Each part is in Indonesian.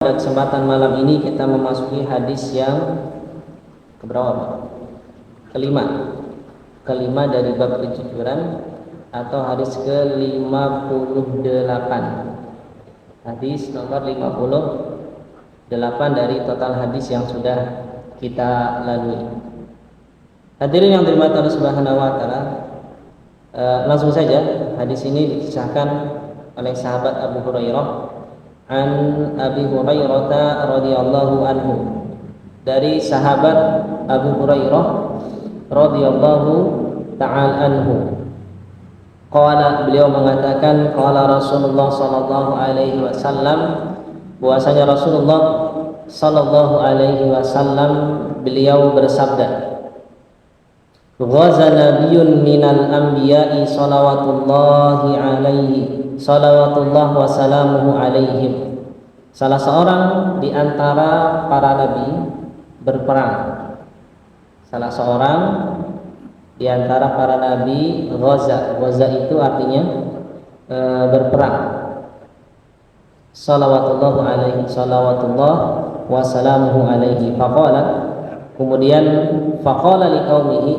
Pada kesempatan malam ini kita memasuki hadis yang keberapa Pak? Kelima dari bab kejujuran atau hadis ke-58. Hadis nomor 58 dari total hadis yang sudah kita lalui. Hadirin yang dirahmati Allah Subhanahu wa taala, langsung saja hadis ini dikisahkan oleh sahabat Abu Hurairah an Abi Hurairah radhiyallahu anhu, dari sahabat Abu Hurairah radhiyallahu ta'ala anhu. Qala, beliau mengatakan, qala Rasulullah sallallahu alaihi wasallam, bahwasanya Rasulullah sallallahu alaihi wasallam beliau bersabda, ghaza nabiyyun minal anbiya'i salawatullahi alaihi salawatullah wa salamuhu alaihim. Salah seorang di antara para nabi berperang. Salah seorang di antara para nabi ghaza. Ghaza itu artinya berperang. Salawatullah alaihi, salawatullah wa salamuhu alaihi. Faqala, kemudian faqala liqaumihi,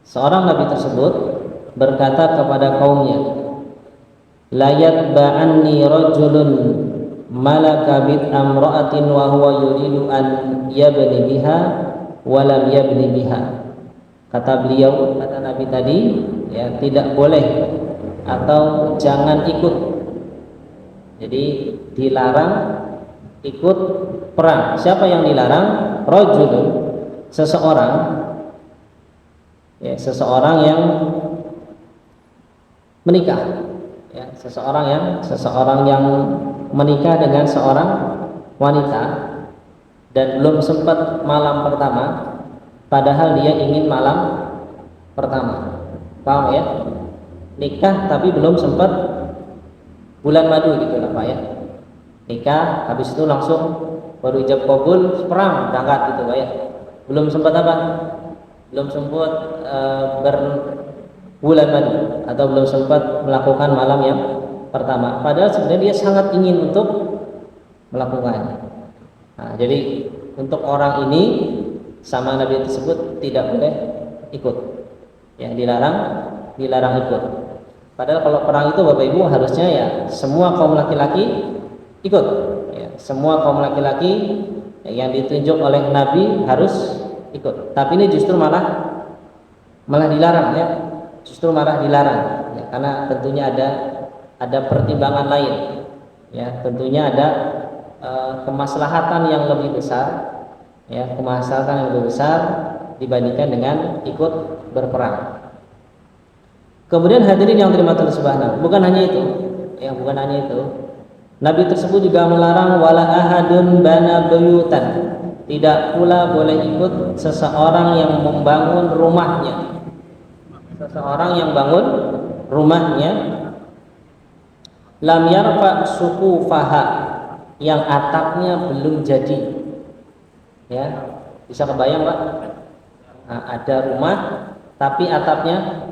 seorang nabi tersebut berkata kepada kaumnya, la yatba'anni rajulun malaka bid amra'atin wa huwa yuridu an yabni biha wa lam yabni biha. Kata beliau, kata Nabi tadi, ya, tidak boleh atau jangan ikut. Jadi dilarang ikut perang. Siapa yang dilarang? Rajulun, seseorang, ya, seseorang yang menikah. Ya, seseorang yang menikah dengan seorang wanita dan belum sempat malam pertama, padahal dia ingin malam pertama. Paham ya? Nikah tapi belum sempat bulan madu gitu lah Pak ya. Nikah habis itu langsung baru ijab qabul perang berangkat gitu Pak ya. Belum sempat apa? Belum sempat bulan madu atau belum sempat melakukan malam yang pertama, padahal sebenarnya dia sangat ingin untuk melakukannya. Nah, jadi untuk orang ini sama Nabi tersebut tidak boleh ikut, ya, dilarang ikut. Padahal kalau perang itu Bapak Ibu harusnya ya semua kaum laki-laki ikut, ya, semua kaum laki-laki yang ditunjuk oleh Nabi harus ikut. Tapi ini justru malah dilarang ya. Justru malah dilarang, ya, karena tentunya ada pertimbangan lain, ya, tentunya ada kemaslahatan yang lebih besar, ya, kemaslahatan yang lebih besar dibandingkan dengan ikut berperang. Kemudian hadirin yang dirahmati Allah Subhanahu, bukan hanya itu, ya, bukan hanya itu. Nabi tersebut juga melarang wala ahadun bana buyutan, tidak pula boleh ikut seseorang yang membangun rumahnya. Seseorang yang bangun rumahnya, lam yarfa suqufaha, yang atapnya belum jadi. Ya, bisa kebayang Pak? Nah, ada rumah tapi atapnya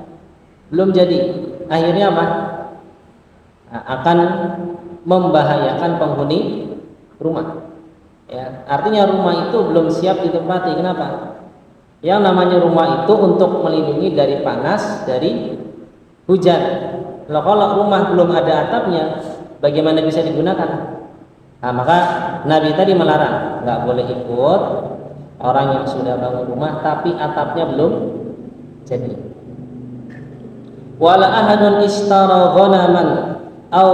belum jadi. Akhirnya apa? Nah, akan membahayakan penghuni rumah. Ya, artinya rumah itu belum siap ditempati. Kenapa? Yang namanya rumah itu untuk melindungi dari panas, dari hujan. Kalau rumah belum ada atapnya, bagaimana bisa digunakan? Nah, maka Nabi tadi melarang, nggak boleh ikut orang yang sudah bangun rumah tapi atapnya belum jadi. Wala ahadun istara ghanaman au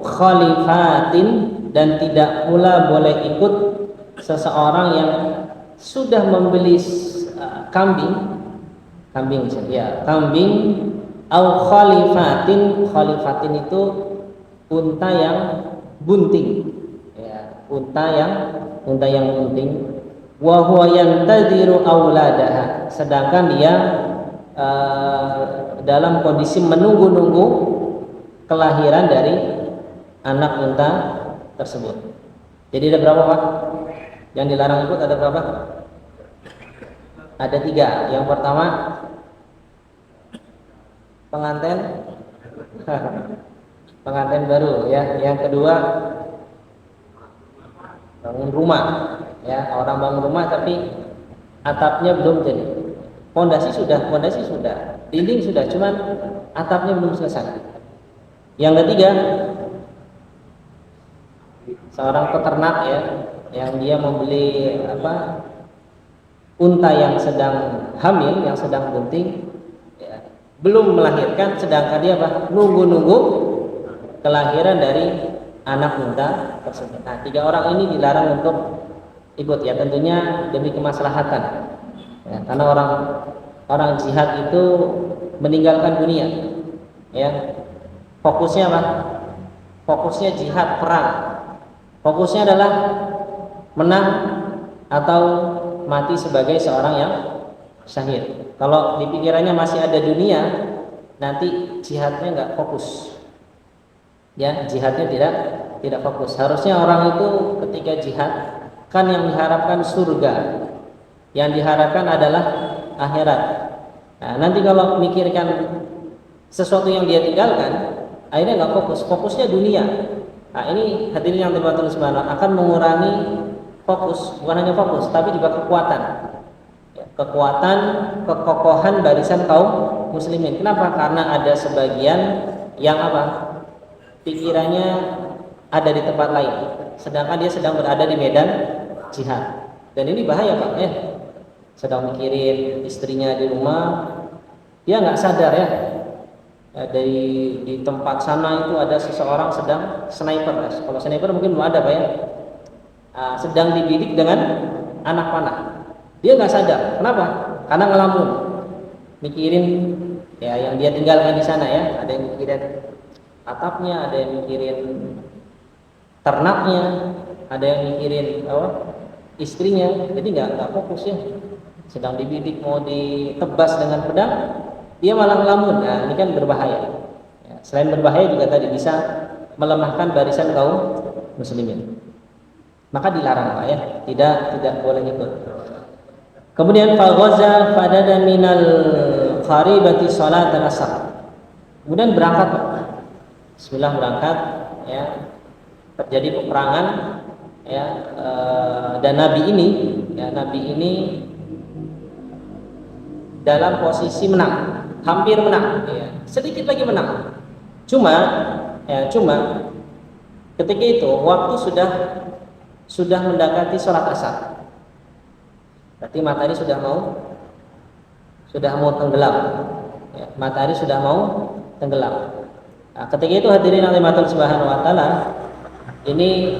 khalifatin, dan tidak pula boleh ikut seseorang yang sudah membeli kambing au khalifatin itu unta yang bunting, ya, unta yang bunting, wa huwa yantadiru auladaha, sedangkan dia dalam kondisi menunggu-nunggu kelahiran dari anak unta tersebut. Jadi ada berapa Pak? Yang dilarang ikut ada berapa? Ada 3. Yang pertama pengantin baru, ya. Yang kedua bangun rumah, ya orang bangun rumah tapi atapnya belum jadi. Pondasi sudah, dinding sudah, cuman atapnya belum selesai. Yang ketiga, seorang peternak ya, yang dia membeli unta yang sedang hamil, yang sedang bunting, ya, belum melahirkan, sedangkan dia nunggu kelahiran dari anak unta tersebut. Nah, 3 orang ini dilarang untuk ikut, ya tentunya demi kemaslahatan, ya, karena orang jihad itu meninggalkan dunia, ya fokusnya fokusnya jihad, perang, fokusnya adalah menang atau mati sebagai seorang yang syahid. Kalau di pikirannya masih ada dunia, nanti jihadnya nggak fokus, ya jihadnya tidak fokus. Harusnya orang itu ketika jihad kan yang diharapkan surga, yang diharapkan adalah akhirat. Nah, nanti kalau mikirkan sesuatu yang dia tinggalkan, akhirnya nggak fokus, fokusnya dunia. Nah, ini hadirin yang dirahmati Allah Subhanahu akan mengurangi fokus, bukan hanya fokus tapi juga kekuatan, ya, kekuatan kekokohan barisan kaum muslimin. Kenapa? Karena ada sebagian yang pikirannya ada di tempat lain, sedangkan dia sedang berada di medan jihad. Dan ini bahaya Pak, sedang mikirin istrinya di rumah, dia nggak sadar ya, di tempat sana itu ada seseorang sedang sniper. Kalau sniper mungkin belum ada Pak ya, sedang dibidik dengan anak panah. Dia nggak sadar. Kenapa? Karena ngelamun, mikirin ya yang dia tinggalkan di sana ya. Ada yang mikirin atapnya, ada yang mikirin ternaknya, ada yang mikirin istrinya. Jadi nggak fokus ya. Sedang dibidik, mau ditebas dengan pedang, dia malah ngelamun. Nah, ini kan berbahaya. Ya, selain berbahaya juga tadi bisa melemahkan barisan kaum muslimin. Maka dilarang Pak ya, tidak boleh ikut. Kemudian faghaza fadada minal qaribati salat al-asr. Kemudian berangkat Pak. Bismillah berangkat ya. Terjadi peperangan ya, dan Nabi ini dalam posisi menang, hampir menang ya. Sedikit lagi menang. Cuma ketika itu waktu sudah mendekati sholat asar. Berarti matahari sudah mau tenggelam. Ya, matahari sudah mau tenggelam. Nah, ketika itu hadirin Allah Subhanahu wa taala, ini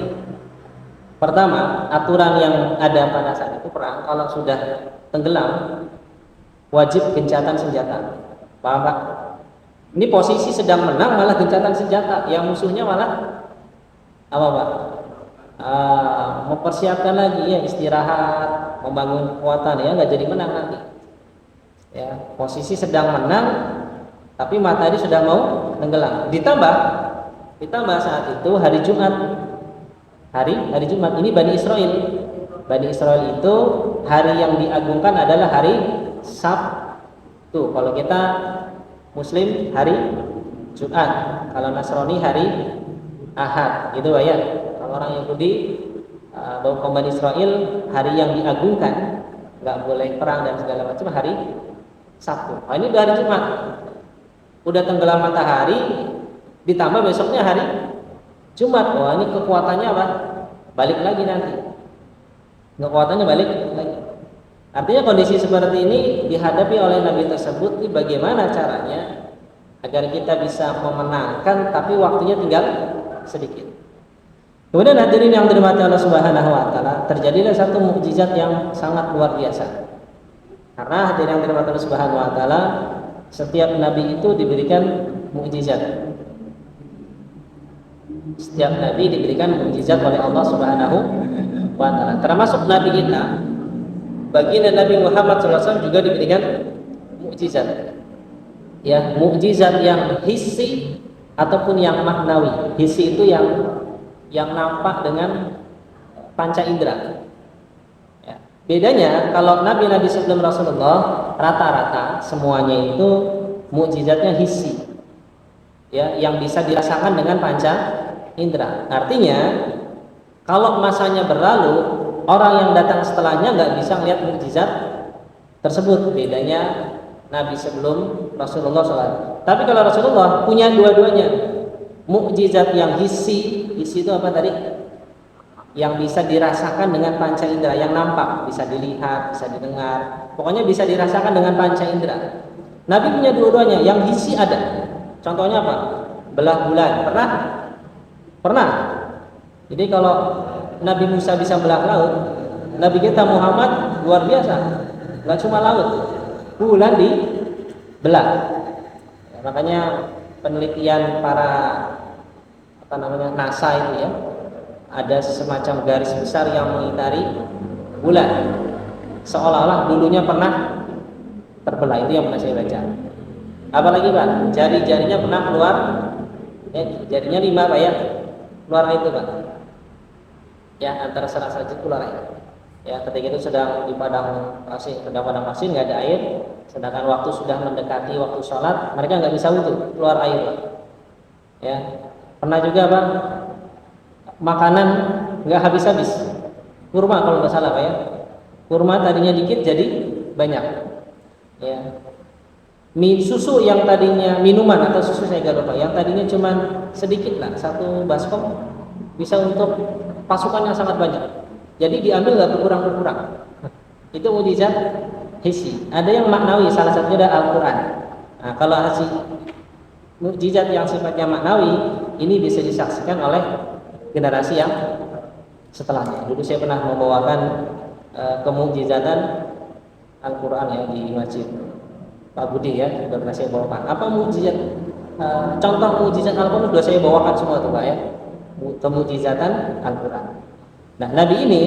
pertama aturan yang ada pada saat itu perang, kalau sudah tenggelam wajib gencatan senjata. Paham Pak? Ini posisi sedang menang malah gencatan senjata, yang musuhnya malah Pak? Mempersiapkan lagi ya, istirahat, membangun kekuatan ya, nggak jadi menang nanti. Ya, posisi sedang menang tapi matahari sudah mau tenggelam. Ditambah saat itu hari Jumat. Hari Jumat ini Bani Israel itu hari yang diagungkan adalah hari Sabtu. Kalau kita Muslim hari Jumat, kalau Nasrani hari Ahad, gitu ya. Kalau orang Yahudi kaum Bani Israel hari yang diagungkan, nggak boleh perang dan segala macam hari Sabtu. Nah, ini udah hari Jumat, udah tenggelam matahari, ditambah besoknya hari Jumat. Wah, ini kekuatannya balik lagi nanti. Kekuatannya balik lagi. Artinya kondisi seperti ini dihadapi oleh Nabi tersebut. Ini bagaimana caranya agar kita bisa memenangkan tapi waktunya tinggal sedikit. Kemudian hadirin yang dirahmati Allah Subhanahu wa taala, terjadilah satu mukjizat yang sangat luar biasa. Karena hadirin yang dirahmati Allah Subhanahu wa taala, setiap nabi itu diberikan mukjizat. Setiap nabi diberikan mukjizat oleh Allah Subhanahu wa taala. Termasuk nabi kita, baginda Nabi Muhammad SAW juga diberikan mukjizat. Ya, mukjizat yang hissi ataupun yang maknawi. Hissi itu yang nampak dengan panca indera. Ya. Bedanya kalau nabi-nabi sebelum Rasulullah rata-rata semuanya itu mukjizatnya hissi. Ya, yang bisa dirasakan dengan panca indera. Artinya Kalau masanya berlalu, orang yang datang setelahnya nggak bisa melihat mukjizat tersebut. Bedanya Nabi sebelum Rasulullah SAW. Tapi kalau Rasulullah punya dua-duanya, mukjizat yang hissi itu apa tadi? Yang bisa dirasakan dengan panca indera, yang nampak, bisa dilihat, bisa didengar, pokoknya bisa dirasakan dengan panca indera. Nabi punya dua-duanya, yang hissi ada. Contohnya apa? Belah bulan, pernah? Pernah. Jadi kalau Nabi Musa bisa belah laut, Nabi kita Muhammad luar biasa. Nggak cuma laut, bulan dibelah. Ya, makanya penelitian para NASA itu ya, ada semacam garis besar yang mengitari bulan, seolah-olah dulunya pernah terbelah. Itu yang pernah saya baca. Apalagi Pak, jari-jarinya pernah keluar, jarinya 5 Pak ya, keluar itu Pak. Ya, antara salah-salah keluar air. Ya, ketika itu sedang di padang pasir, nggak ada air, sedangkan waktu sudah mendekati waktu sholat, mereka nggak bisa wudu, keluar air Pak. Ya, pernah juga Pak, makanan nggak habis-habis, kurma kalau nggak salah Pak ya, kurma tadinya dikit jadi banyak. Ya, susu yang tadinya minuman atau susu saya nggak lupa, yang tadinya cuma sedikit lah, 1 baskom bisa untuk pasukan yang sangat banyak. Jadi diambil nggak berkurang. Itu mukjizat hissi. Ada yang maknawi, salah satunya ada Al-Quran. Nah, kalau hasil mukjizat yang sifatnya maknawi ini bisa disaksikan oleh generasi yang setelahnya. Dulu saya pernah membawakan kemukjizatan Al-Quran ya di masjid Pak Budi ya, sudah pernah saya bawakan. Apa mukjizat? Contoh mukjizat Al-Quran sudah saya bawakan semua tuh Pak ya. Kemukjizatan Al-Quran. Nah, Nabi ini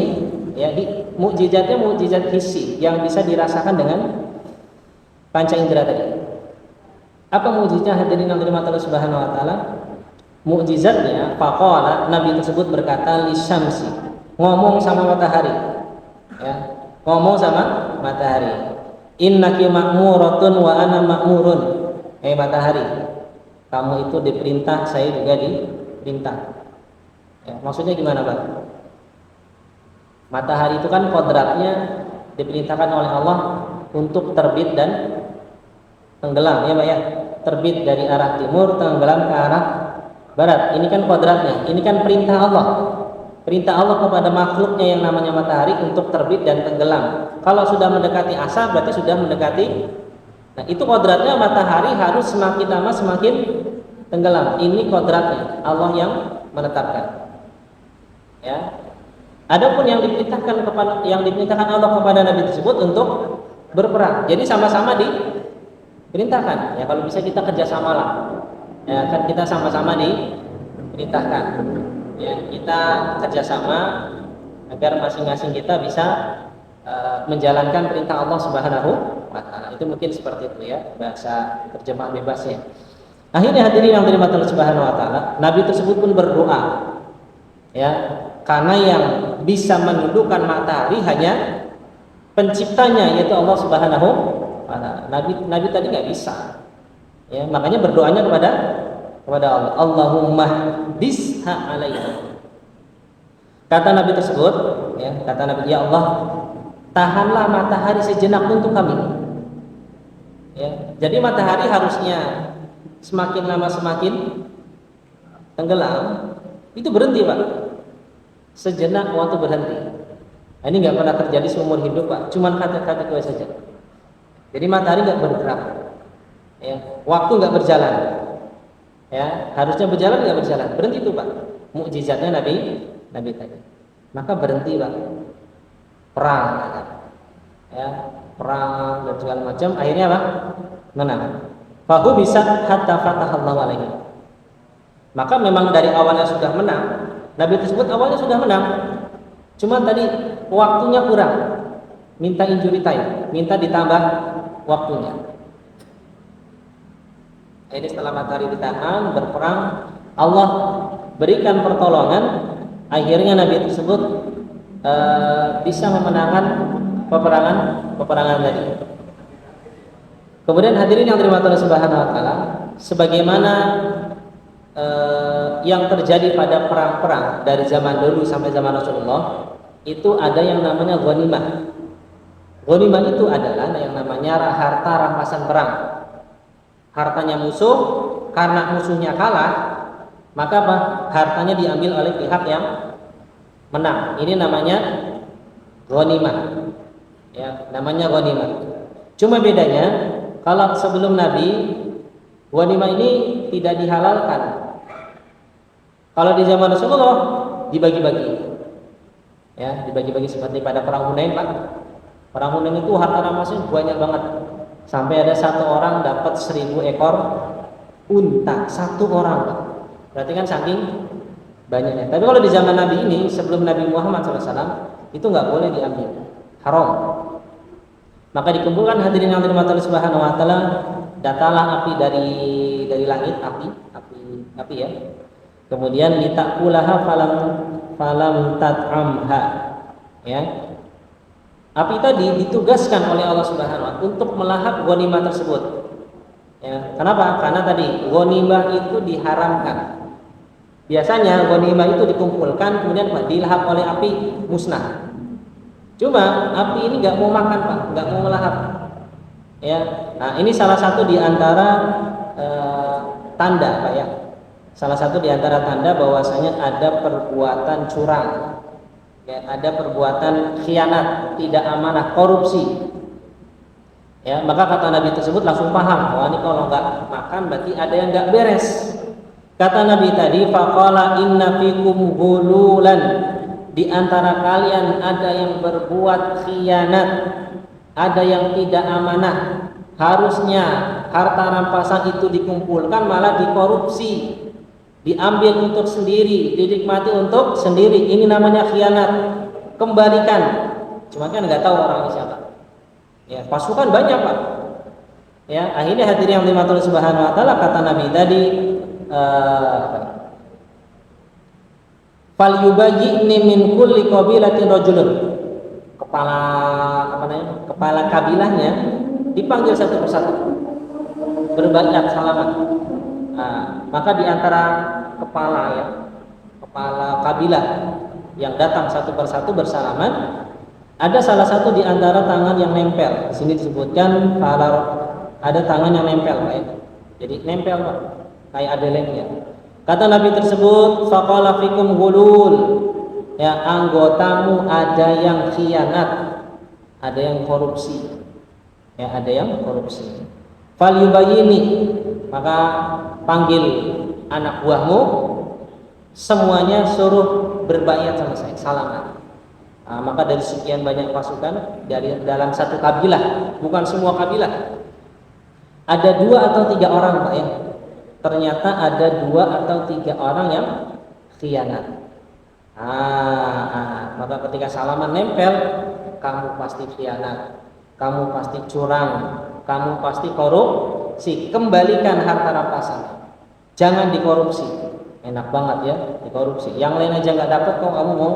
ya, mukjizatnya mukjizat hissi yang bisa dirasakan dengan panca indera tadi. Apa mukjizatnya hadirin yang dirahmati Allah Subhanahu wa taala? Mukjizatnya faqala, Nabi tersebut berkata lisyamsi, ngomong sama matahari. Ya, ngomong sama matahari. Innaki ma'muratun wa ana ma'murun. Matahari, kamu itu diperintah, saya juga diperintah. Ya, maksudnya gimana Pak? Matahari itu kan kodratnya diperintahkan oleh Allah untuk terbit dan tenggelam ya Pak ya. Terbit dari arah timur, tenggelam ke arah barat. Ini kan kodratnya, ini kan perintah Allah. Perintah Allah kepada makhluknya yang namanya matahari untuk terbit dan tenggelam. Kalau sudah mendekati asar berarti sudah mendekati. Nah, itu kodratnya, matahari harus semakin lama semakin tenggelam. Ini kodratnya, Allah yang menetapkan. Ya. Adapun yang diperintahkan Allah kepada Nabi tersebut untuk berperang. Jadi sama-sama diperintahkan. Ya, kalau bisa kita kerjasama lah. Ya, kan kita sama-sama diperintahkan. Ya, kita kerjasama agar masing-masing kita bisa menjalankan perintah Allah Subhanahu wa taala. Itu mungkin seperti itu ya, bahasa terjemah bebasnya. Akhirnya hadirin yang dirahmati Allah Subhanahu wa taala, Nabi tersebut pun berdoa. Ya, karena yang bisa menundukkan matahari hanya penciptanya, yaitu Allah Subhanahu wa taala. Nabi tadi nggak bisa. Ya, makanya berdoanya kepada Allah. Allahumma bisha alaiha. Kata Nabi tersebut, ya, kata Nabi, ya Allah, tahanlah matahari sejenak untuk kami. Ya, jadi matahari harusnya semakin lama semakin tenggelam, itu berhenti Pak. Sejenak waktu berhenti. Nah, ini nggak pernah terjadi seumur hidup Pak. Cuman kata-kata gue saja. Jadi matahari nggak bergerak. Ya, waktu nggak berjalan. Ya, harusnya berjalan nggak berjalan. Berhenti itu Pak. Mukjizatnya Nabi tadi. Maka berhenti Pak. Perang. Ya, perang dan segala macam. Akhirnya apa? Menang. Fahu bisa hatta fatahallahu alaihi. Maka memang dari awalnya sudah menang. Nabi tersebut awalnya sudah menang, cuma tadi waktunya kurang, minta injury time, minta ditambah waktunya. Ini setelah matahari ditahan, berperang, Allah berikan pertolongan, akhirnya Nabi tersebut bisa memenangkan peperangan tadi. Kemudian hadirin yang dirahmati Allah Subhanahu wa taala, sebagaimana yang terjadi pada perang-perang dari zaman dulu sampai zaman Rasulullah itu ada yang namanya ghanimah. Ghanimah itu adalah yang namanya harta rampasan perang. Hartanya musuh, karena musuhnya kalah, maka apa? Hartanya diambil oleh pihak yang menang. Ini namanya ghanimah. Ya, namanya ghanimah. Cuma bedanya kalau sebelum Nabi ghanimah ini tidak dihalalkan. Kalau di zaman Rasulullah dibagi-bagi. Ya, dibagi-bagi seperti pada perang Hunain, Pak. Perang Hunain itu harta rampasan banyak banget. Sampai ada satu orang dapat 1000 ekor unta, satu orang, Pak. Berarti kan saking banyaknya. Tapi kalau di zaman Nabi ini, sebelum Nabi Muhammad SAW, itu nggak boleh diambil, haram. Maka dikumpulkan hadirin yang dirahmati Allah Subhanahu Wa Taala, datanglah api dari langit, api ya. Kemudian litakulaha falam tat'amha, ya. Api tadi ditugaskan oleh Allah Subhanahu Wa Taala untuk melahap ghanimah tersebut. Ya, kenapa? Karena tadi ghanimah itu diharamkan. Biasanya ghanimah itu dikumpulkan kemudian dilahap oleh api, musnah. Cuma api ini nggak mau makan, Pak, nggak mau melahap. Ya, nah ini salah satu di antara tanda, Pak, ya. Salah satu di antara tanda bahwasanya ada perbuatan curang, ya, ada perbuatan khianat, tidak amanah, korupsi. Ya, maka kata Nabi tersebut langsung paham, wah ini kalau nggak makan berarti ada yang nggak beres. Kata Nabi tadi, faqala inna fikum ghululan, di antara kalian ada yang berbuat khianat, ada yang tidak amanah. Harusnya harta rampasan itu dikumpulkan malah dikorupsi, diambil untuk sendiri, dinikmati untuk sendiri. Ini namanya khianat. Kembalikan. Cuma kan nggak tahu orangnya siapa. Ya, pasukan banyak, Pak. Ya, akhirnya hadirin yang dirahmati Allah Subhanahu Wa Taala, kata Nabi tadi, fal yubayyi'ni min kulli qabilatin rajulun. Kepala kabilahnya dipanggil satu persatu, berbaiat salaman. Nah, maka di antara kepala kabilah yang datang satu persatu bersalaman, ada salah satu di antara tangan yang nempel. Di sini disebutkan kalau ada tangan yang nempel, Pak. Jadi nempel, Pak, kayak ada lemnya. Kata Nabi tersebut, faqala fikum ghulul, ya, anggotamu ada yang khianat, ada yang korupsi. Ya, ada yang korupsi. Fal yubayyini, maka panggil anak buahmu, semuanya suruh berbaiat sama saya, salaman. Nah, maka dari sekian banyak pasukan dari dalam satu kabilah, bukan semua kabilah, ada 2 atau 3 orang, Pak, ya. Ternyata ada 2 atau 3 orang yang khianat. Maka ketika salaman nempel, kamu pasti khianat, kamu pasti curang, kamu pasti korupsi. Kembalikan harta rampasan, jangan dikorupsi. Enak banget ya dikorupsi. Yang lain aja nggak dapat, kok kamu mau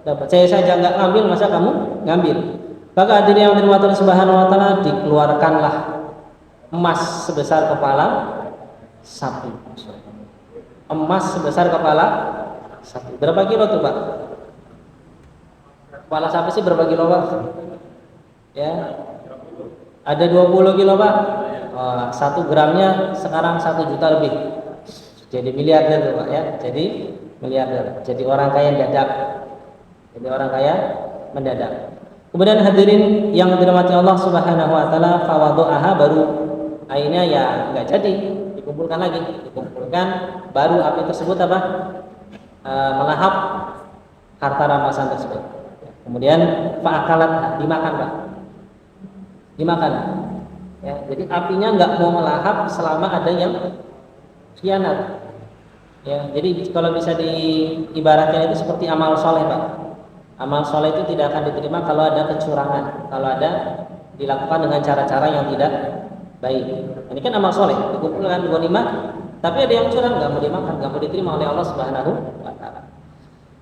dapat? Saya saja nggak ngambil, masa kamu ngambil? Maka hadirin yang dirahmati Allah Subhanahu Wa Taala, dikeluarkanlah emas sebesar kepala sapi. Emas sebesar kepala sapi. Berapa kilo tuh, Pak? Kepala sapi sih berapa kilo, Pak? Ya, ada 20 kilo, Pak. 1 gramnya sekarang 1 juta lebih. Jadi miliarder tuh, Pak, ya. Jadi miliarder. Jadi orang kaya mendadak. Jadi orang kaya mendadak. Kemudian hadirin yang dirahmati Allah Subhanahu Wa Taala, fawadu'aha, baru akhirnya ya nggak jadi dikumpulkan lagi, baru api tersebut apa? Melahap harta rampasan tersebut. Kemudian fa'akalat, dimakan, Pak. Dimakan. Ya, jadi apinya nggak mau melahap selama ada yang khianat. Ya, jadi kalau bisa diibaratkan itu seperti amal soleh, Pak. Amal soleh itu tidak akan diterima kalau ada kecurangan, kalau ada dilakukan dengan cara-cara yang tidak baik. Ini kan amal soleh, dikumpulkan ghanimah, tapi ada yang curang, nggak mau dimakan, nggak mau diterima oleh Allah Subhanahu Wa Taala.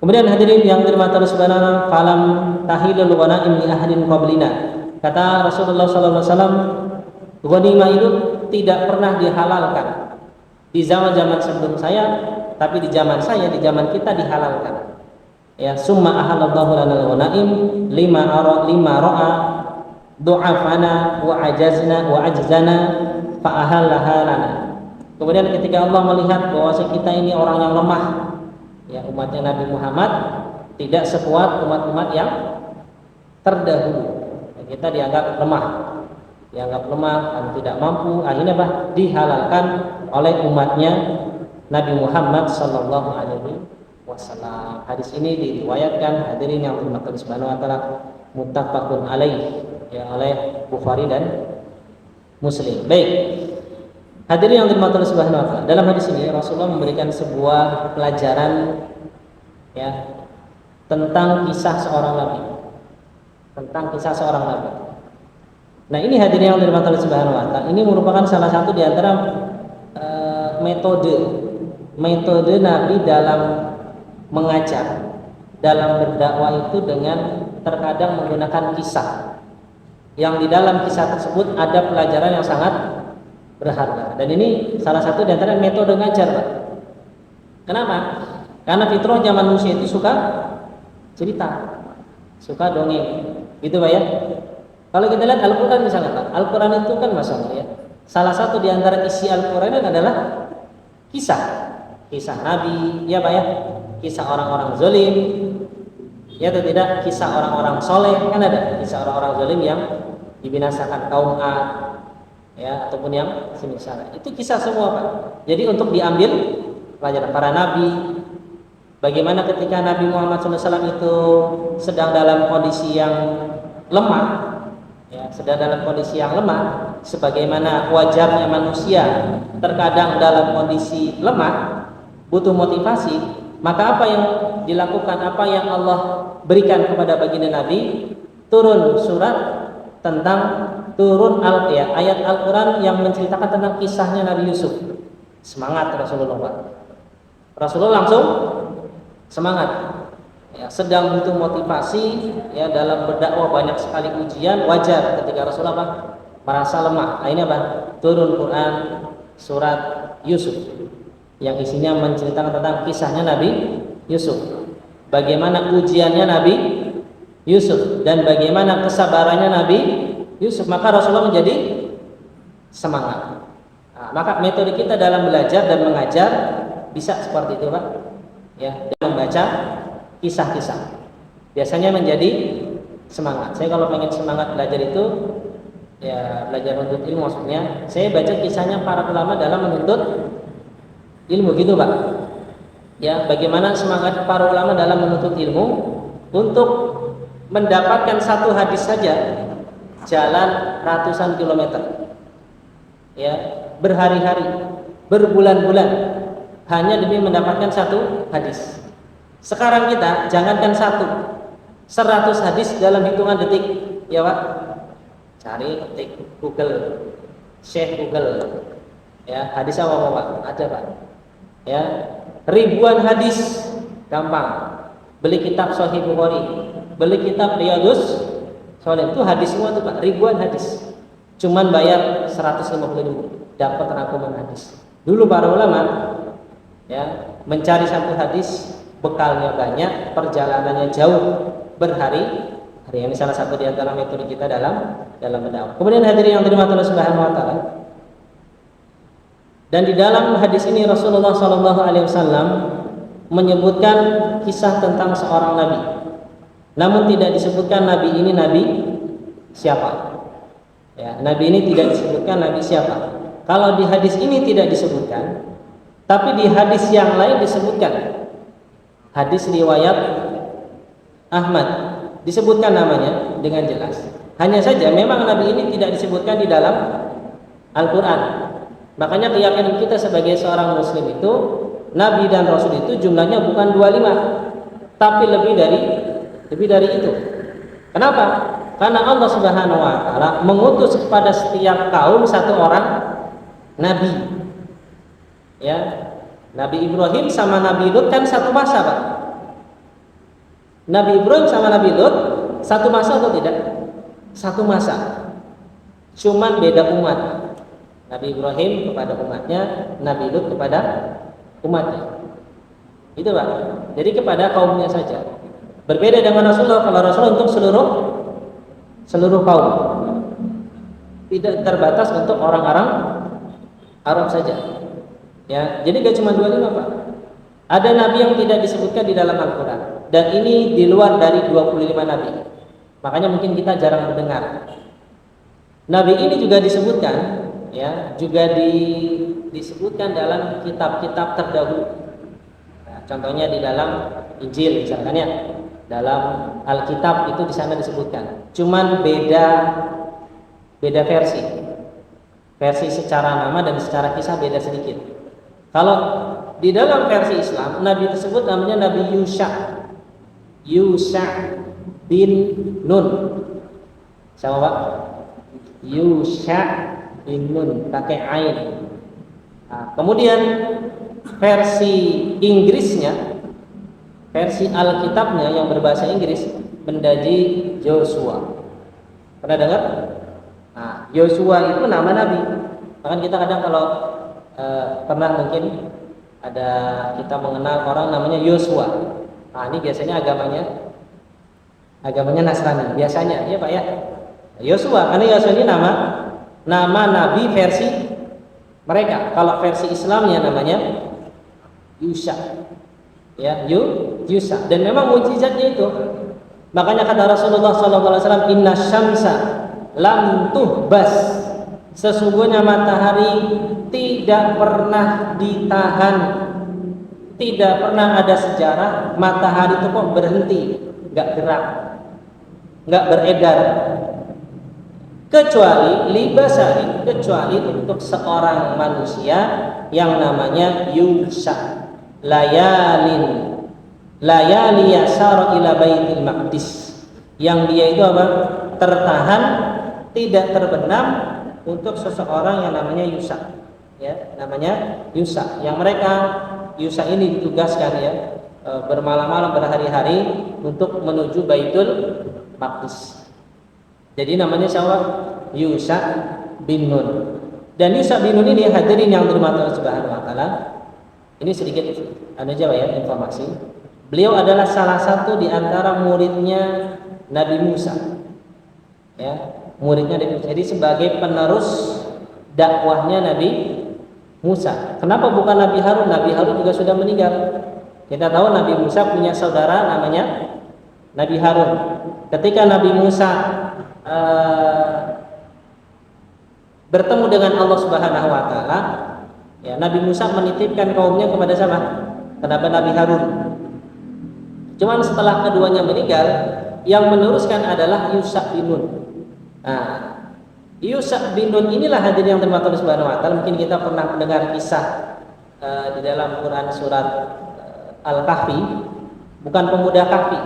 Kemudian hadirin yang dirahmati Allah Subhanahu Wa Taala, falam tahilul ghanaim li ahadin qablina. Kata Rasulullah SAW, ghanimah itu tidak pernah dihalalkan di zaman-zaman sebelum saya, tapi di zaman saya, di zaman kita dihalalkan. Ya, summa ahallallahu lana al-ghanaim lima ra'a du'afana wa ajzana fa ahallaha lana. Kemudian ketika Allah melihat bahwa kita ini orang yang lemah, ya umatnya Nabi Muhammad tidak sekuat umat-umat yang terdahulu. Kita dianggap lemah dan tidak mampu. Akhirnya dihalalkan oleh umatnya Nabi Muhammad sallallahu alaihi wasallam. Hadis ini diriwayatkan hadirin yang dirahmati Allah Subhanahu wa taala muttafaqun alaih, ya, oleh Bukhari dan Muslim. Baik. Hadirin yang dirahmati Allah Subhanahu wa taala, dalam hadis ini Rasulullah memberikan sebuah pelajaran, ya, tentang kisah seorang nabi. Nah, ini hadirin yang dirahmati Allah Subhanahu wa taala, ini merupakan salah satu di antara metode Nabi dalam mengajar, dalam berdakwah itu dengan terkadang menggunakan kisah. Yang di dalam kisah tersebut ada pelajaran yang sangat berharga. Dan ini salah satu di antara metode ngajar, Pak. Kenapa? Karena fitrah zaman manusia itu suka cerita, suka dongeng, gitu Pak ya. Kalau kita lihat Al-Quran misalnya, Pak, Al-Quran itu kan masalah, ya, salah satu di antara isi Al-Quran adalah kisah Nabi, ya Pak ya, kisah orang-orang zalim, ya atau tidak, kisah orang-orang soleh, kan ada kisah orang-orang zalim yang dibinasakan kaum Ad, ya, ataupun yang semisal. Itu kisah semua, Pak. Jadi untuk diambil pelajaran para nabi, bagaimana ketika Nabi Muhammad SAW itu sedang dalam kondisi yang lemah, ya, sebagaimana wajarnya manusia terkadang dalam kondisi lemah butuh motivasi, maka apa yang dilakukan, apa yang Allah berikan kepada baginda Nabi, turun ayat Al-Quran yang menceritakan tentang kisahnya Nabi Yusuf. Semangat Rasulullah langsung semangat, ya, sedang butuh motivasi, ya, dalam berdakwah banyak sekali ujian, wajar ketika Rasulullah merasa lemah. Akhirnya turun Quran surat Yusuf yang isinya menceritakan tentang kisahnya Nabi Yusuf, bagaimana ujiannya Nabi Yusuf dan bagaimana kesabarannya Nabi Yusuf. Maka Rasulullah menjadi semangat. Nah, maka metode kita dalam belajar dan mengajar bisa seperti itu, Pak, ya, membaca kisah-kisah biasanya menjadi semangat. Saya kalau pengen semangat belajar itu, ya, belajar menuntut ilmu, maksudnya saya baca kisahnya para ulama dalam menuntut ilmu, gitu Pak, ya, bagaimana semangat para ulama dalam menuntut ilmu. Untuk mendapatkan satu hadis saja jalan ratusan kilometer, ya, berhari-hari, berbulan-bulan hanya demi mendapatkan satu hadis. Sekarang kita jangankan 100 hadis dalam hitungan detik, ya Pak. Cari, ketik Google, Syekh Google, ya, hadis apa Pak? Ada Pak, ya, ribuan hadis, gampang. Beli kitab Sahih Bukhari, beli kitab Riyadhus Shalihin, itu hadis semua tuh Pak, ribuan hadis. Cuman bayar 150.000 dapat rangkuman hadis. Dulu para ulama, ya, mencari satu hadis bekalnya banyak, perjalanannya jauh, berhari-hari. Ini salah satu di antara metode kita dalam berdakwah. Kemudian hadirin yang dirahmati Allah Subhanahu wa taala. Dan di dalam hadis ini Rasulullah SAW menyebutkan kisah tentang seorang nabi. Namun tidak disebutkan nabi ini nabi siapa. Ya, nabi ini tidak disebutkan nabi siapa. Kalau di hadis ini tidak disebutkan, tapi di hadis yang lain disebutkan. Hadis riwayat Ahmad disebutkan namanya dengan jelas. Hanya saja memang nabi ini tidak disebutkan di dalam Al-Quran. Makanya keyakinan kita sebagai seorang muslim itu, nabi dan rasul itu jumlahnya bukan 25, tapi lebih dari itu. Kenapa? Karena Allah Subhanahu wa taala mengutus kepada setiap kaum satu orang nabi. Ya, Nabi Ibrahim sama Nabi Lut kan satu masa, Pak. Nabi Ibrahim sama Nabi Lut satu masa atau tidak? Satu masa. Cuman beda umat. Nabi Ibrahim kepada umatnya, Nabi Lut kepada umatnya. Itu Pak. Jadi kepada kaumnya saja. Berbeda dengan Rasulullah. Kalau Rasulullah untuk seluruh kaum. Tidak terbatas untuk orang-orang Arab saja. Ya, jadi gak cuma 25 Pak. Ada nabi yang tidak disebutkan di dalam Al-Qur'an, dan ini di luar dari 25 nabi. Makanya mungkin kita jarang mendengar. Nabi ini juga disebutkan, ya, juga disebutkan dalam kitab-kitab terdahulu. Nah, contohnya di dalam Injil misalkan ya. Dalam Alkitab itu di sana disebutkan. Cuman beda versi. Versi secara nama dan secara kisah beda sedikit. Kalau di dalam versi Islam, Nabi tersebut namanya Nabi Yusha bin Nun. Sama Pak? Yusha bin Nun, pakai ain. Nah, kemudian versi Inggrisnya, versi Alkitabnya yang berbahasa Inggris menjadi Joshua. Pernah dengar? Nah, Joshua itu nama Nabi. Bahkan kita kadang kalau pernah mungkin ada kita mengenal orang namanya Yosua. Nah, ini biasanya agamanya Nasrani. Biasanya, ya Pak ya. Yosua, karena Yosua ini nama Nabi versi mereka. Kalau versi Islamnya namanya Yusha. Ya, Yusha. Dan memang mujizatnya itu. Makanya kata Rasulullah SAW, Inna syamsa lam tuhbas. Sesungguhnya matahari tidak pernah ditahan. Tidak pernah ada sejarah matahari itu kok berhenti, nggak gerak, nggak beredar. Kecuali libasari, kecuali untuk seorang manusia yang namanya Yusha. Layali yasara ila baitil maqdis. Yang dia itu apa? Tertahan, tidak terbenam untuk seseorang yang namanya Yusha. Ya, namanya Yusha. Yang mereka Yusha ini ditugaskan ya, bermalam-malam berhari-hari untuk menuju Baitul Maqdis. Jadi namanya siapa? Yusha bin Nun. Dan Yusha bin Nun ini hadirin yang dirahmati Allah Subhanahu wa taala. Ini sedikit aja ya informasi. Beliau adalah salah satu di antara muridnya Nabi Musa. Ya, muridnya Nabi Musa. Jadi sebagai penerus dakwahnya Nabi Musa. Kenapa bukan Nabi Harun? Nabi Harun juga sudah meninggal. Kita tahu Nabi Musa punya saudara namanya Nabi Harun. Ketika Nabi Musa bertemu dengan Allah Subhanahu wa taala, ya, Nabi Musa menitipkan kaumnya kepada siapa? Kepada Nabi Harun. Cuman setelah keduanya meninggal, yang meneruskan adalah Yusha bin Nun. Nah, Yusha bin Nun inilah hadirin yang dirahmati Allah Subhanahu wa taala. Mungkin kita pernah mendengar kisah di dalam Quran surat Al-Kahfi, bukan pemuda Kahfi.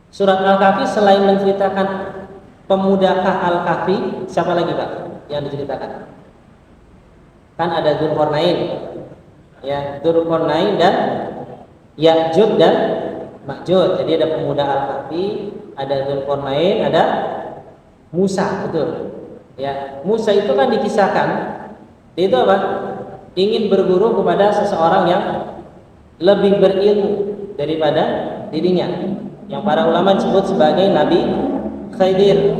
Surat Al-Kahfi selain menceritakan pemuda Al-Kahfi, siapa lagi Pak yang diceritakan? Kan ada Dzulqarnain. Ya, Dzulqarnain dan Ya'juj dan Ma'juj. Jadi ada pemuda Al-Kahfi, ada Dzulqarnain, ada Musa, betul. Ya, Musa itu kan dikisahkan, dia itu apa? Ingin berguru kepada seseorang yang lebih berilmu daripada dirinya, yang para ulama sebut sebagai Nabi Khidir.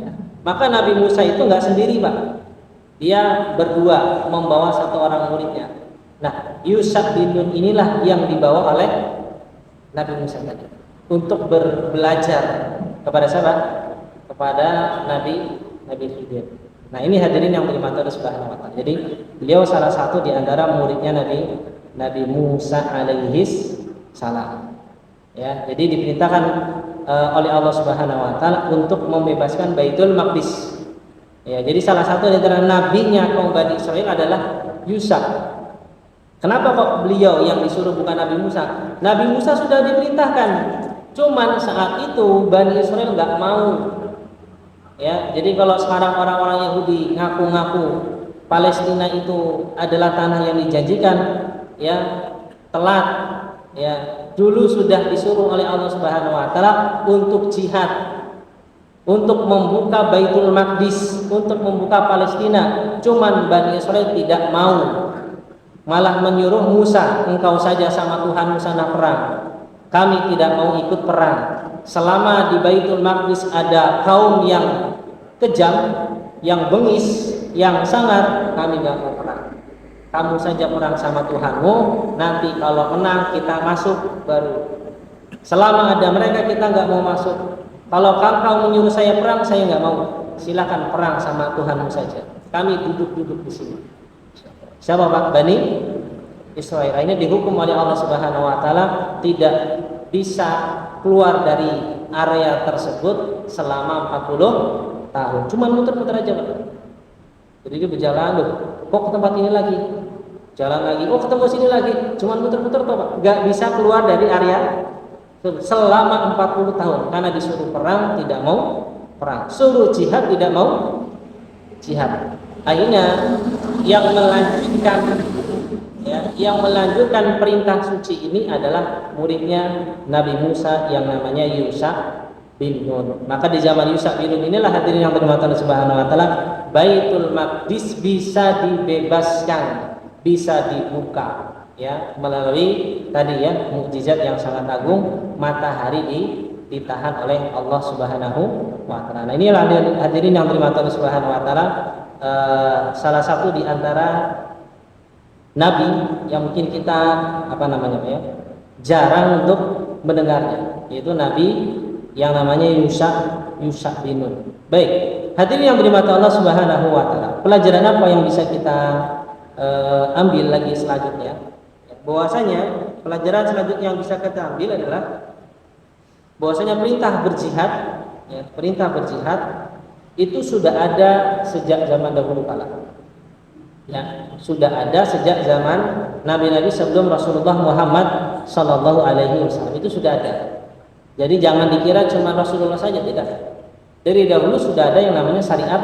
Ya. Maka Nabi Musa itu nggak sendiri Pak, dia berdua membawa satu orang muridnya. Nah, Yusha bin Nun inilah yang dibawa oleh Nabi Musa tadi untuk belajar kepada siapa? Kepada Nabi Khidir. Nah, ini hadirin yang dirahmati Allah Subhanahu wa taala. Jadi, beliau salah satu di antara muridnya Nabi Musa alaihis salam. Ya, jadi diperintahkan oleh Allah Subhanahu wa taala untuk membebaskan Baitul Maqdis. Ya, jadi salah satu di antara nabinya kaum Bani Israil adalah Yusha. Kenapa kok beliau yang disuruh bukan Nabi Musa? Nabi Musa sudah diperintahkan. Cuman saat itu Bani Israil nggak mau. Ya, jadi kalau sekarang orang-orang Yahudi ngaku-ngaku Palestina itu adalah tanah yang dijanjikan, ya, telat. Ya, dulu sudah disuruh oleh Allah Subhanahu wa taala untuk jihad. untuk membuka Baitul Maqdis, untuk membuka Palestina. Cuman Bani Israel tidak mau, malah menyuruh Musa, engkau saja sama Tuhanmu sana perang, kami tidak mau ikut perang. Selama di Baitul Maqdis ada kaum yang kejam, yang bengis, yang sangar, kami gak mau perang. Kamu saja perang sama Tuhanmu, nanti kalau menang kita masuk baru. Selama ada mereka kita gak mau masuk. Kalau kau menyuruh saya perang, saya nggak mau. Silakan perang sama Tuhanmu saja. Kami duduk-duduk di sini. Siapa Pak? Bani Israel. Ini dihukum oleh Allah Subhanahu Wa Taala tidak bisa keluar dari area tersebut selama 40 tahun. Cuman muter-muter aja Pak. Jadi dia berjalan, loh, kok ke tempat ini lagi? Jalan lagi, oh ketemu sini lagi. Cuman muter-muter toh Pak. Nggak bisa keluar dari area selama 40 tahun karena disuruh perang tidak mau perang, suruh jihad tidak mau jihad. Akhirnya yang melanjutkan perintah suci ini adalah muridnya Nabi Musa yang namanya Yusha bin Nun. Maka di zaman Yusha bin Nun inilah hadirin yang berhormat Allah Subhanahu Wa Taala, Baitul Maqdis bisa dibebaskan, bisa dibuka, ya, melalui tadi ya mukjizat yang sangat agung, matahari ditahan oleh Allah Subhanahu wa taala. Nah, inilah hadirin yang dirahmati Allah Subhanahu wa taala, salah satu di antara nabi yang mungkin kita ya, jarang untuk mendengarnya, yaitu nabi yang namanya Yusha bin Nun. Baik, hadirin yang dirahmati Allah Subhanahu wa taala. Pelajaran apa yang bisa kita ambil lagi selanjutnya? Bahwasanya pelajaran selanjutnya yang bisa kita ambil adalah bahwasanya perintah berjihad, ya, perintah berjihad itu sudah ada sejak zaman dahulu kala. Ya, sudah ada sejak zaman nabi-nabi sebelum Rasulullah Muhammad Sallallahu Alaihi Wasallam, itu sudah ada. Jadi jangan dikira cuma Rasulullah saja, tidak. Dari dahulu sudah ada yang namanya syariat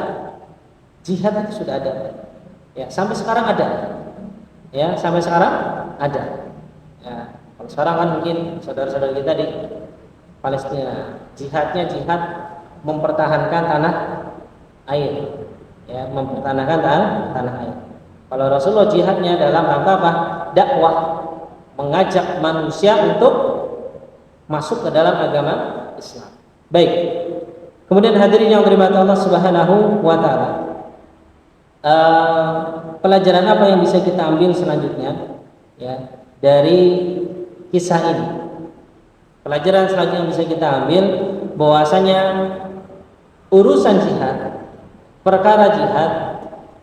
jihad, itu sudah ada. Ya, sampai sekarang ada. Ya, sampai sekarang ada. Ya, kalau sekarang kan mungkin saudara-saudara kita di Palestina, jihadnya jihad mempertahankan tanah air, ya, mempertahankan tanah air. Kalau Rasulullah jihadnya dalam rangka apa? Dakwah, mengajak manusia untuk masuk ke dalam agama Islam. Baik. Kemudian hadirin yang dirahmati Allah Subhanahu wa taala, pelajaran apa yang bisa kita ambil selanjutnya, ya, dari kisah ini? Pelajaran selanjutnya yang bisa kita ambil bahwasanya urusan jihad, perkara jihad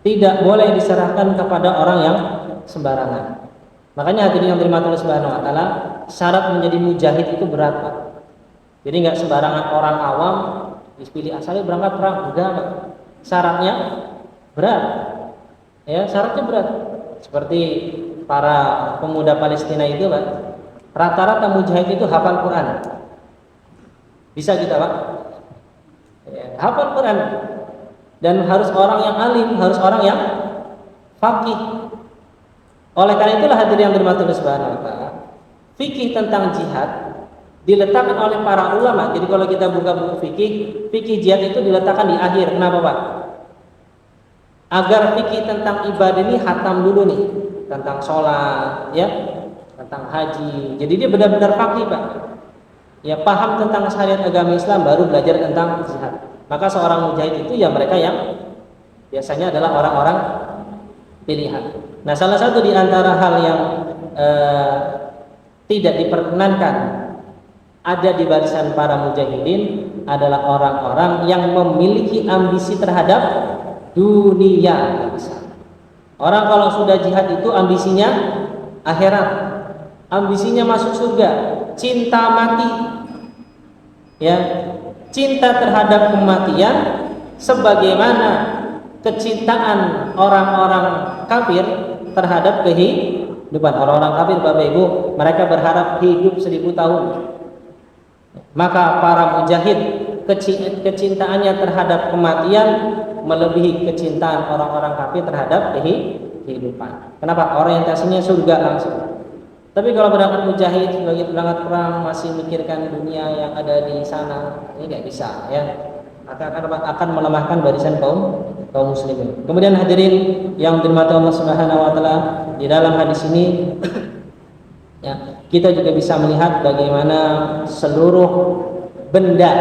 tidak boleh diserahkan kepada orang yang sembarangan. Makanya hadirin yang dirahmati Allah Subhanahu wa taala, syarat menjadi mujahid itu berat, Pak. Jadi nggak sembarangan orang awam dipilih asalnya berangkat perang, enggak, Pak. Syaratnya berat. Ya, syaratnya berat. Seperti para pemuda Palestina itu, Pak, rata-rata mujahid itu hafal Quran. Bisa kita, Pak? Ya, hafal Quran. Dan harus orang yang alim, harus orang yang faqih. Oleh karena itulah hadirin yang dirahmati Allah Subhanahu wa taala, fikih tentang jihad diletakkan oleh para ulama. Jadi kalau kita buka buku fikih jihad itu diletakkan di akhir. Kenapa, Pak? Agar fikih tentang ibadah ini hatam dulu nih, tentang sholat, ya, tentang haji. Jadi dia benar-benar fakih, Pak. Ya, paham tentang syariat agama Islam baru belajar tentang jihad. Maka seorang mujahid itu ya mereka yang biasanya adalah orang-orang pilihan. Nah, salah satu di antara hal yang tidak diperkenankan ada di barisan para mujahidin adalah orang-orang yang memiliki ambisi terhadap dunia. Orang kalau sudah jihad itu ambisinya akhirat, ambisinya masuk surga, cinta mati, ya, cinta terhadap kematian sebagaimana kecintaan orang-orang kafir terhadap kehidupan. Orang-orang kafir, Bapak Ibu, mereka berharap hidup 1000 tahun. Maka para mujahid kecintaannya terhadap kematian melebihi kecintaan orang-orang kafir terhadap kehidupan. Kenapa? Orientasinya surga langsung. Tapi kalau berangkat mujahid sebagai berangkat perang masih mikirkan dunia yang ada di sana, ini nggak bisa, ya. akan melemahkan barisan kaum muslimin. Kemudian hadirin yang dirahmati Allah Subhanahu wa taala, di dalam hadis ini ya, kita juga bisa melihat bagaimana seluruh benda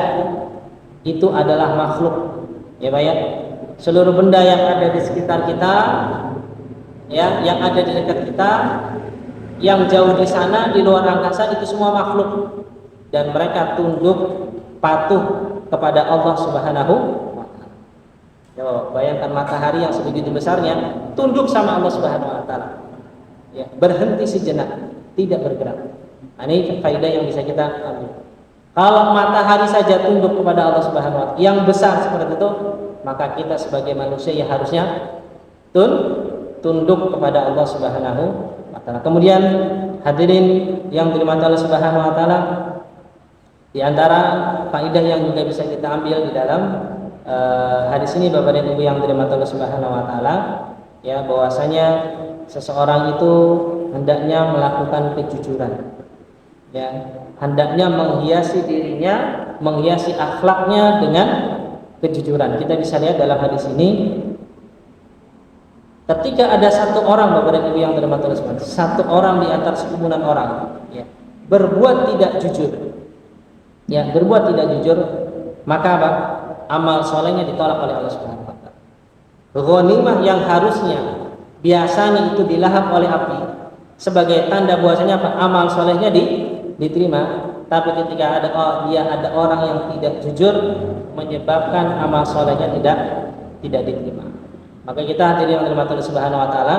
itu adalah makhluk. Ya, Pak ya. Seluruh benda yang ada di sekitar kita, ya, yang ada di dekat kita, yang jauh di sana di luar angkasa, itu semua makhluk dan mereka tunduk patuh kepada Allah Subhanahu wa taala. Yo, bayangkan matahari yang sebegitu besarnya tunduk sama Allah Subhanahu wa taala. Ya, berhenti sejenak, tidak bergerak. Nah, ini faedah yang bisa kita ambil. Kalau matahari saja tunduk kepada Allah Subhanahu wa taala yang besar seperti itu, maka kita sebagai manusia ya harusnya tunduk kepada Allah Subhanahu wa taala. Kemudian hadirin yang dirahmati Allah Subhanahu wa taala, di antara faedah yang juga bisa kita ambil di dalam hadis ini Bapak dan Ibu yang dirahmati Allah Subhanahu wa taala, ya, bahwasanya seseorang itu hendaknya melakukan kejujuran. Ya, hendaknya menghiasi dirinya, menghiasi akhlaknya dengan kejujuran. Kita bisa lihat dalam hadis ini, ketika ada satu orang Bapak dan Ibu yang dirahmati Allah Subhanahu wa taala, satu orang di antara sekumpulan orang, ya, berbuat tidak jujur. Ya, berbuat tidak jujur, maka apa? Amal solehnya ditolak oleh Allah Subhanahu wa taala. Ghanimah yang harusnya biasanya itu dilahap oleh api sebagai tanda bahwasanya apa? Amal solehnya diterima, tapi ketika ada orang yang tidak jujur, menyebabkan amal solehnya tidak diterima. Maka kita hadirin yang dirahmati Allah Subhanahu wa taala,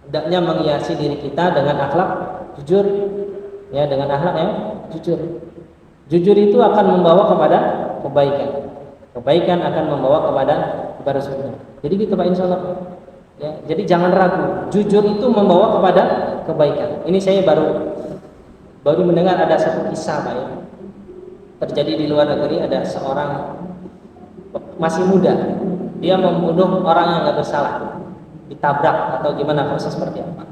hendaknya menghiasi diri kita dengan akhlak jujur, ya, dengan akhlak yang jujur. Jujur itu akan membawa kepada kebaikan. Kebaikan akan membawa kepada surga. Jadi gitu Pak, insya Allah. Ya, jadi jangan ragu. Jujur itu membawa kepada kebaikan. Ini saya baru mendengar ada satu kisah Pak ya. Terjadi di luar negeri, ada seorang masih muda. Dia membunuh orang yang nggak bersalah, ditabrak atau gimana, proses seperti apa.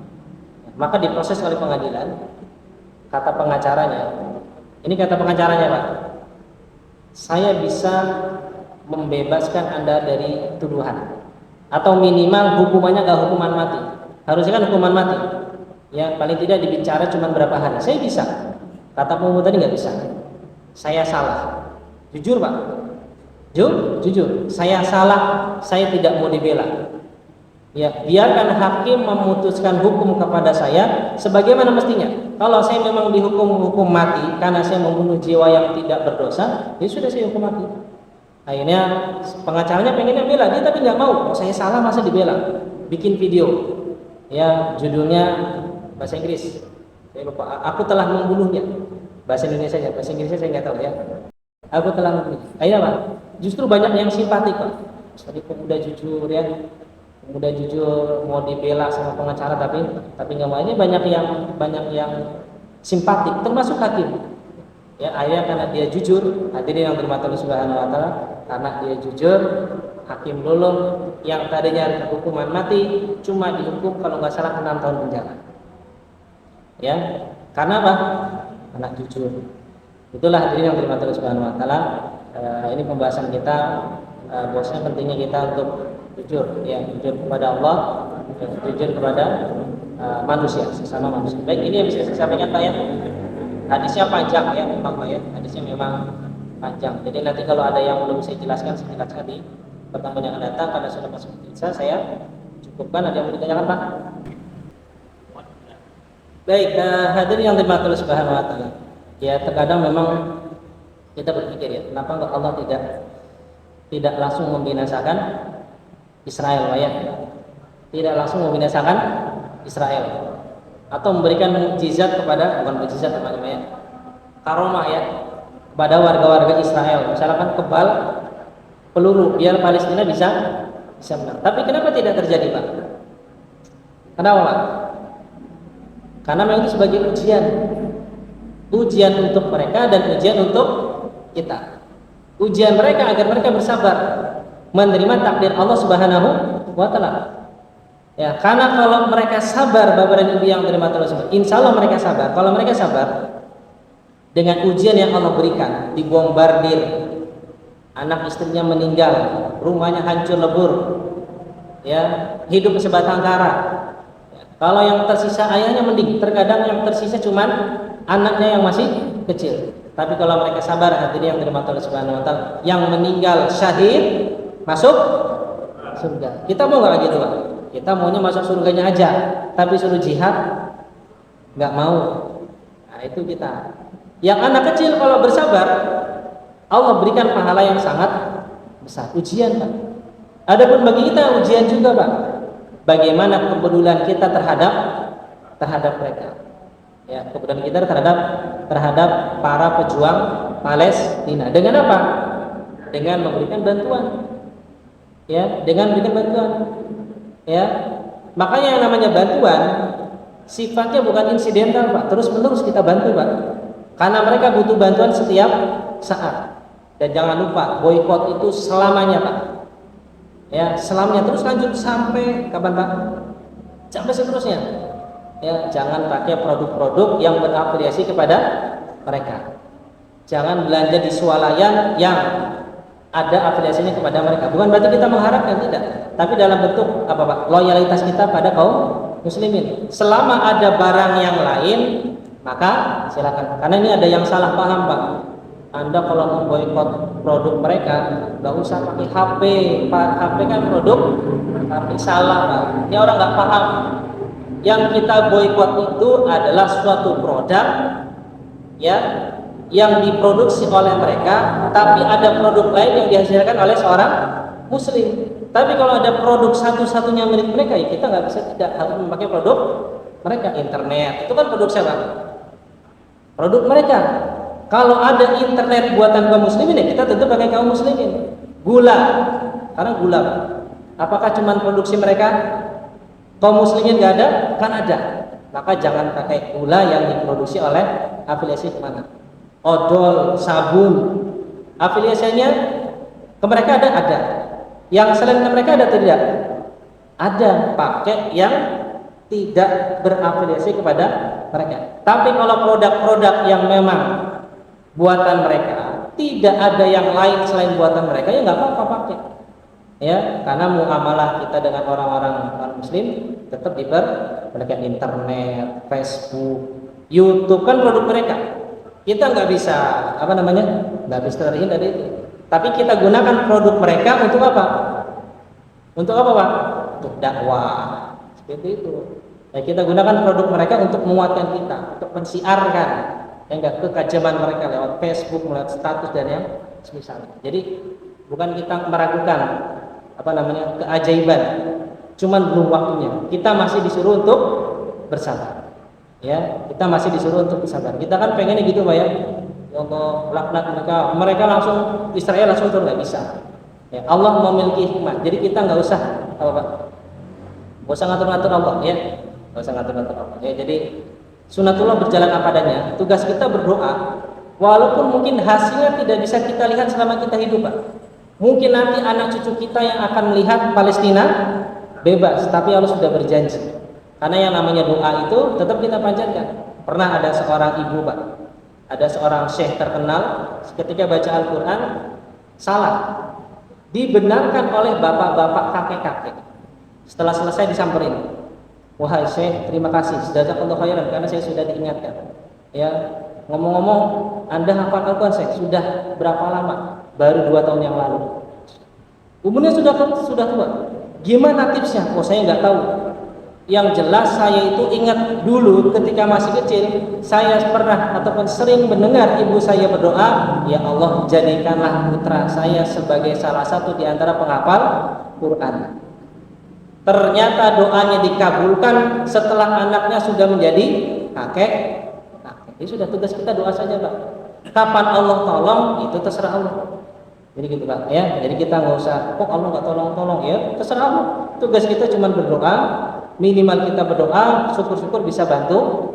Maka diproses oleh pengadilan. Kata pengacaranya, ini kata pengacaranya Pak, saya bisa membebaskan Anda dari tuduhan, atau minimal hukumannya nggak hukuman mati. Harusnya kan hukuman mati, ya, paling tidak dibicara cuma berapa hari. Saya bisa. Kata pengemudi tadi nggak bisa. Saya salah, jujur Pak, jujur. Saya salah, saya tidak mau dibela. Ya, biarkan hakim memutuskan hukum kepada saya sebagaimana mestinya. Kalau saya memang dihukum mati karena saya membunuh jiwa yang tidak berdosa, ya sudah, saya hukum mati. Akhirnya pengacaranya pengennya bela dia, tapi nggak mau. Saya salah masa dibela. Bikin video, ya, judulnya bahasa Inggris. Saya lupa. Aku telah membunuhnya. Bahasa Indonesia ya, bahasa Inggrisnya saya nggak tahu ya. Aku telah membunuhnya. Akhirnya Pak, justru banyak yang simpatik Pak. Tadi pemuda jujur ya. Mudah jujur mau dibela sama pengacara tapi nggak mau. Ini banyak yang simpatik, termasuk hakim. Ya, akhirnya karena dia jujur, hadirin yang dirahmati Allah Subhanahu wa taala, karena dia jujur, hakim lulung yang tadinya hukuman mati cuma dihukum kalau nggak salah 6 tahun penjara. Ya, karena apa? Karena jujur. Itulah hadirin yang dirahmati Allah Subhanahu wa taala. Ini pembahasan kita, bahwasanya pentingnya kita untuk jujur, ya, jujur kepada Allah, jujur kepada manusia, sesama manusia. Baik, ini yang bisa saya sampaikan Pak ya. Hadisnya panjang ya, memang Pak ya. Hadisnya memang panjang. Jadi nanti kalau ada yang belum saya jelaskan di pertemuan yang akan datang. Karena sudah masuk kisah, saya cukupkan. Ada yang mau ditanyakan Pak? Baik, hadirin yang dirahmati Allah Subhanahu wa taala. Ya, terkadang memang kita berpikir ya, kenapa Allah tidak langsung membinasakan Israel, ya, tidak langsung membinasakan Israel, atau memberikan mukjizat kepada, bukan mukjizat namanya ya, karomah ya, kepada warga-warga Israel, misalkan kebal peluru biar Palestina bisa menang. Tapi kenapa tidak terjadi Pak? Kenapa Pak? Karena memang itu sebagai ujian untuk mereka dan ujian untuk kita. Ujian mereka agar mereka bersabar menerima takdir Allah Subhanahu wa taala. Ya, karena kalau mereka sabar, Bapak dan Ibu yang dirahmati Allah, insya Allah mereka sabar. Kalau mereka sabar dengan ujian yang Allah berikan, dibombardir anak istrinya meninggal, rumahnya hancur lebur, ya, hidup sebatang kara. Kalau yang tersisa ayahnya mending, terkadang yang tersisa cuman anaknya yang masih kecil. Tapi kalau mereka sabar, hadirin yang dirahmati Allah Subhanahu wa taala, yang meninggal syahid masuk surga. Kita mau nggak gitu, Pak? Kita maunya masuk surganya aja, tapi suruh jihad nggak mau. Nah, itu kita. Yang anak kecil kalau bersabar, Allah berikan pahala yang sangat besar. Ujian, Pak. Adapun bagi kita ujian juga, Pak. Bagaimana kepedulian kita terhadap mereka. Ya, kepedulian kita terhadap para pejuang Palestina. Dengan apa? Dengan memberikan bantuan. Ya, dengan memberikan bantuan. Ya. Makanya yang namanya bantuan sifatnya bukan insidental, Pak. Terus-menerus kita bantu, Pak. Karena mereka butuh bantuan setiap saat. Dan jangan lupa, boykot itu selamanya, Pak. Ya, selamanya, terus lanjut sampai kapan, Pak? Sampai seterusnya. Ya, jangan pakai produk-produk yang berafiliasi kepada mereka. Jangan belanja di swalayan yang ada afiliasinya kepada mereka. Bukan berarti kita mengharapkan, tidak. Tapi dalam bentuk apa, Pak? Loyalitas kita pada kaum muslimin. Selama ada barang yang lain, maka silakan. Karena ini ada yang salah paham, Pak. Anda kalau memboikot produk mereka, nggak usah pakai HP. HP kan produk, tapi salah, Pak. Ini orang nggak paham. Yang kita boikot itu adalah suatu produk, ya, yang diproduksi oleh mereka, tapi ada produk lain yang dihasilkan oleh seorang muslim. Tapi kalau ada produk satu-satunya milik mereka, ya kita nggak bisa, tidak harus memakai produk mereka. Internet itu kan produk siapa? Produk mereka. Kalau ada internet buatan kaum muslimin, ya kita tentu pakai kaum muslimin. Gula, karena gula, apakah cuma produksi mereka? Kaum muslimin nggak ada? Kan ada. Maka jangan pakai gula yang diproduksi oleh afiliasi kemana? Odol, sabun, afiliasinya ke mereka ada? Ada. Yang selain ke mereka ada tidak? Ada. Pakai yang tidak berafiliasi kepada mereka. Tapi kalau produk-produk yang memang buatan mereka, tidak ada yang lain selain buatan mereka, ya nggak apa-apa pakai. Ya, karena muamalah kita dengan orang-orang non-muslim tetap diperbolehkan. Internet, Facebook, YouTube kan produk mereka. Kita nggak bisa nggak bisa terhindar dari itu. Tapi kita gunakan produk mereka untuk apa? Untuk apa, Pak? Untuk dakwah. Seperti itu. Ya, kita gunakan produk mereka untuk menguatkan kita, untuk mensiarkan kekajaman mereka lewat Facebook, lewat status dan yang semisalnya. Jadi bukan kita meragukan keajaiban, cuman belum waktunya. Kita masih disuruh untuk bersabar. Ya, kita masih disuruh untuk bersabar. Kita kan pengennya gitu, Pak, ya. Ya Allah, laknat mereka langsung, Israel langsung turun, nggak bisa. Ya, Allah memiliki hikmah. Jadi kita nggak usah nggak usah ngatur-ngatur Allah, ya. Nggak usah ngatur-ngatur Allah. Ya, jadi sunatullah berjalan apa adanya. Tugas kita berdoa, walaupun mungkin hasilnya tidak bisa kita lihat selama kita hidup, Pak. Mungkin nanti anak cucu kita yang akan melihat Palestina bebas, tapi Allah sudah berjanji. Karena yang namanya doa itu tetap kita panjatkan. Pernah ada seorang ibu, Pak, ada seorang syekh terkenal, ketika baca Al-Quran salah, dibenarkan oleh bapak-bapak, kakek-kakek. Setelah selesai disamperin, wahai syekh, terima kasih, jazakallahu khairan, karena saya sudah diingatkan. Ya, ngomong-ngomong, Anda hafal Al-Quran, Syekh, sudah berapa lama? Baru 2 tahun yang lalu. Umurnya sudah tua. Gimana tipsnya? Oh, saya nggak tahu. Yang jelas saya itu ingat dulu ketika masih kecil, saya pernah ataupun sering mendengar ibu saya berdoa, ya Allah, jadikanlah putra saya sebagai salah satu di antara penghafal Quran. Ternyata doanya dikabulkan setelah anaknya sudah menjadi kakek. Ini sudah tugas kita doa saja, Pak. Kapan Allah tolong itu terserah Allah. Jadi gitu, Pak, ya. Jadi kita nggak usah, kok Allah nggak tolong, ya terserah Allah. Tugas kita cuma berdoa, minimal kita berdoa, syukur-syukur bisa bantu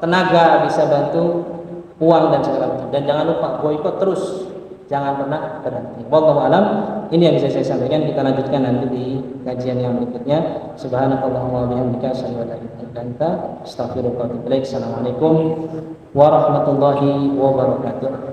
tenaga, bisa bantu uang dan segala macam. Dan jangan lupa boikot terus, jangan pernah berhenti. Wallahu alam. Ini yang bisa saya sampaikan. Kita lanjutkan nanti di kajian yang berikutnya. Subhanakallahumma wa bihamdika asyhadu an la ilaha illa anta astaghfiruka wa atubu ilaik. Assalamualaikum warahmatullahi wabarakatuh.